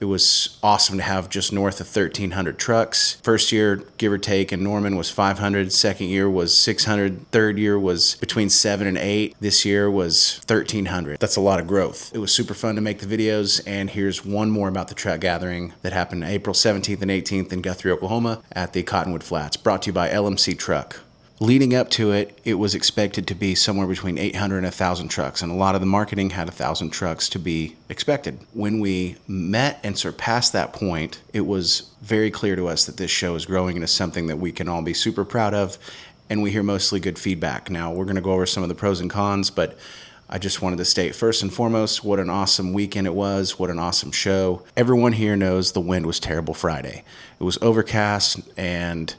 It was awesome to have just north of 1,300 trucks. First year, give or take, in Norman was 500. Second year was 600. Third year was between 7 and 8. This year was 1,300. That's a lot of growth. It was super fun to make the videos, and here's one more about the truck gathering that happened April 17th and 18th in Guthrie, Oklahoma at the Cottonwood Flats, brought to you by LMC Truck. Leading up to it, it was expected to be somewhere between 800 and 1,000 trucks, and a lot of the marketing had 1,000 trucks to be expected. When we met and surpassed that point, it was very clear to us that this show is growing into something that we can all be super proud of, and we hear mostly good feedback. Now, we're going to go over some of the pros and cons, but I just wanted to state first and foremost what an awesome weekend it was, what an awesome show. Everyone here knows the wind was terrible Friday. It was overcast, and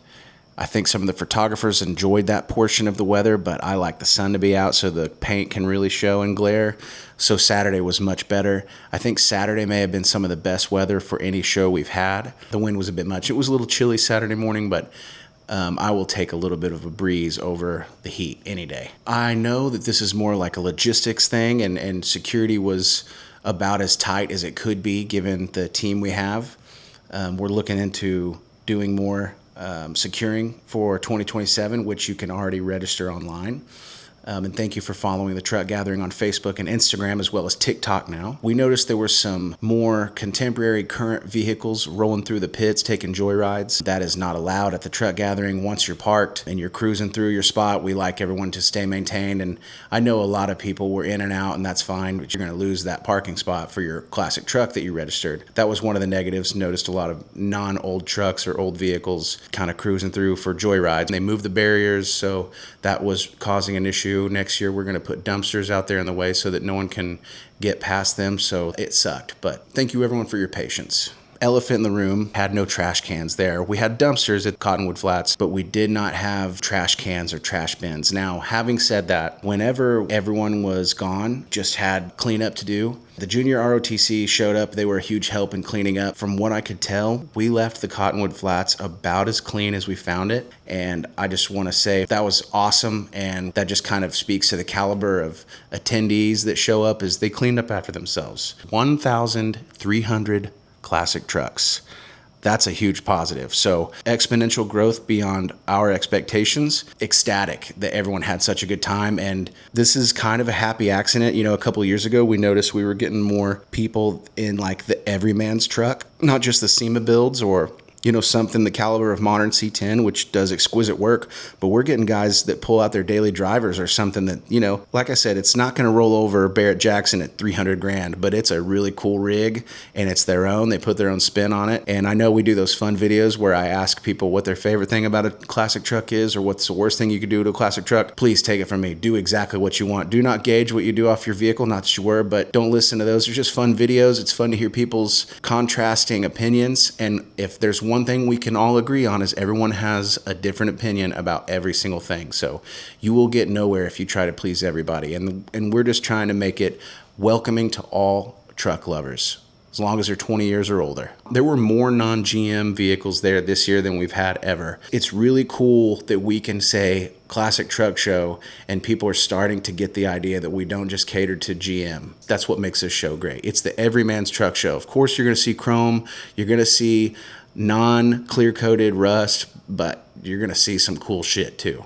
I think some of the photographers enjoyed that portion of the weather, but I like the sun to be out so the paint can really show and glare. So Saturday was much better. I think Saturday may have been some of the best weather for any show we've had. The wind was a bit much. It was a little chilly Saturday morning, but I will take a little bit of a breeze over the heat any day. I know that this is more like a logistics thing, and security was about as tight as it could be given the team we have. We're looking into doing more securing for 2027, which you can already register online. And thank you for following the Truck Gathering on Facebook and Instagram, as well as TikTok now. We noticed there were some more contemporary current vehicles rolling through the pits, taking joyrides. That is not allowed at the Truck Gathering. Once you're parked and you're cruising through your spot, we like everyone to stay maintained. And I know a lot of people were in and out, and that's fine, but you're going to lose that parking spot for your classic truck that you registered. That was one of the negatives. Noticed a lot of non-old trucks or old vehicles kind of cruising through for joyrides. They moved the barriers, so that was causing an issue. Next year, we're going to put dumpsters out there in the way so that no one can get past them. So it sucked. But thank you, everyone, for your patience. Elephant in the room, had no trash cans there. We had dumpsters at Cottonwood Flats, but we did not have trash cans or trash bins. Now, having said that, whenever everyone was gone, just had cleanup to do. The junior ROTC showed up. They were a huge help in cleaning up. From what I could tell, we left the Cottonwood Flats about as clean as we found it. And I just want to say that was awesome. And that just kind of speaks to the caliber of attendees that show up as they cleaned up after themselves. 1,300 classic trucks. That's a huge positive. So exponential growth beyond our expectations. Ecstatic that everyone had such a good time. And this is kind of a happy accident. You know, a couple of years ago, we noticed we were getting more people in like the everyman's truck, not just the SEMA builds or, you know, something the caliber of modern C10, which does exquisite work, but we're getting guys that pull out their daily drivers or something that, you know, like I said, it's not going to roll over Barrett Jackson at 300 grand, but it's a really cool rig and it's their own. They put their own spin on it. And I know we do those fun videos where I ask people what their favorite thing about a classic truck is or what's the worst thing you could do to a classic truck. Please take it from me. Do exactly what you want. Do not gauge what you do off your vehicle. Not that you were, but don't listen to those. They're just fun videos. It's fun to hear people's contrasting opinions. And if there's one thing we can all agree on is everyone has a different opinion about every single thing. So you will get nowhere if you try to please everybody. And we're just trying to make it welcoming to all truck lovers, as long as they're 20 years or older. There were more non-GM vehicles there this year than we've had ever. It's really cool that we can say classic truck show and people are starting to get the idea that we don't just cater to GM. That's what makes this show great. It's the everyman's truck show. Of course, you're going to see chrome. You're going to see non-clear coated rust, but you're going to see some cool shit too.